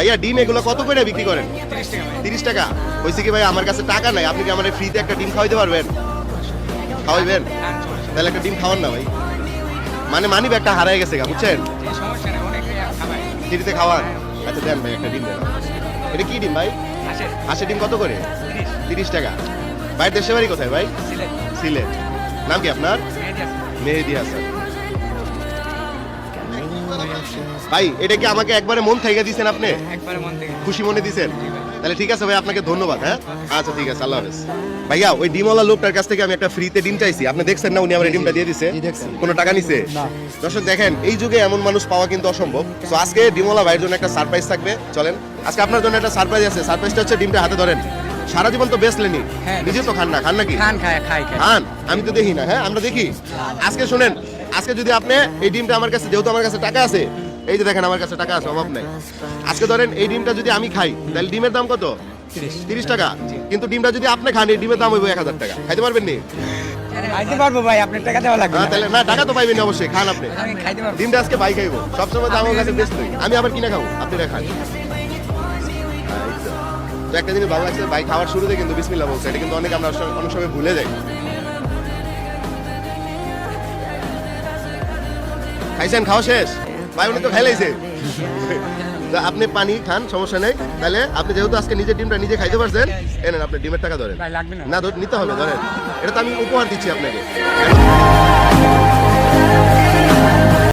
ভাইয়া ডিম এগুলো কত করে বিক্রি করেন? 30 টাকা। হয়েছে কি ভাই, আমার কাছে টাকা নাই, আপনি কি আমার ফ্রিতে একটা ডিম খাওয়াইতে পারবেন? খাওয়াইবেন? তাহলে একটা ডিম খাওয়ান না ভাই, মানে মানি ব্যাগটা হারাই গেছে গা, বুঝছেন? ফ্রিতে খাওয়ান। আচ্ছা দেন ভাই, একটা ডিম দেন। এটা কি ডিম ভাই? হাঁসের ডিম কত করে? 30 টাকা। ভাইয়ের দেশের বাড়ি কোথায় ভাই? সিলেট। নাম কি আপনার? মেহেদি হাসান। ভাই এটা কি আমাকে একবারে মন থেকে দিয়েছেন আপনি? খুশি মনে দিয়েছেন? তাহলে ঠিক আছে ভাই, আপনাকে ধন্যবাদ। হ্যাঁ আচ্ছা ঠিক আছে, আল্লাহ হাফেজ। ভাইয়া ওই ডিমওয়ালা লোকটার কাছ থেকে আমি একটা ফ্রিতে ডিম চাইছি, আপনি দেখছেন না উনি আমার ডিমটা দিয়ে দিছে? কোনো টাকা নিছে? দর্শক দেখেন, এই যুগে এমন মানুষ পাওয়া কিন্তু অসম্ভব। তো আজকে ডিমওয়ালা ভাইয়ের জন্য একটা সারপ্রাইজ থাকবে, চলেন আজকে আপনার জন্য একটা সারপ্রাইজ আছে। সারপ্রাইজটা হচ্ছে ডিমটা হাতে ধরেন। সারা জীবন তো বেচলেনি, নিজে তো খান না, খান নাকি? খান, আমি তো দেখি না। হ্যাঁ আমরা দেখি। আজকে শুনেন, আজকে যদি আপনি এই ডিমটা আমার কাছে, যেহেতু আমার কাছে টাকা আছে, এই যে দেখেন আমার কাছে টাকা আছে, অভাব নাই। আজকে ধরেন এই ডিমটা যদি আমি খাই, তাহলে ডিমের দাম কত? 30 টাকা। কিন্তু ডিমটা যদি আপনি খান, এই ডিমের দাম হইব 1000 টাকা। খাইতে পারবেন নি? খাইতে পারবো ভাই, আপনার টাকা দেওয়া লাগবে। তাহলে না, টাকা তো পাইবেন অবশ্যই, খান আপনি। ডিমটা আজকে ভাই খাইবো, সবসময় তো আমার কাছে বেস্ট, আমি আবার কিনে খাবো, আপনি খান। তো একটা জিনিস ভালো লাগছে, ভাই খাওয়ার শুরুতে কিন্তু বিসমিল্লাহ বলছে, এটা কিন্তু অনেক আমরা অনেক সময় ভুলে যাই। খাইছেন? খাওয়া শেষ? ভাই উনি তো খাইলাইছে। আপনি পানি খান, সমস্যা নেই। তাহলে আপনি যেহেতু আজকে নিজের ডিমটা নিজে খাইতে পারছেন, এনেন আপনি ডিমের টাকা ধরেন। না নিতে হবে, ধরেন, এটা তো আমি উপহার দিচ্ছি আপনাকে।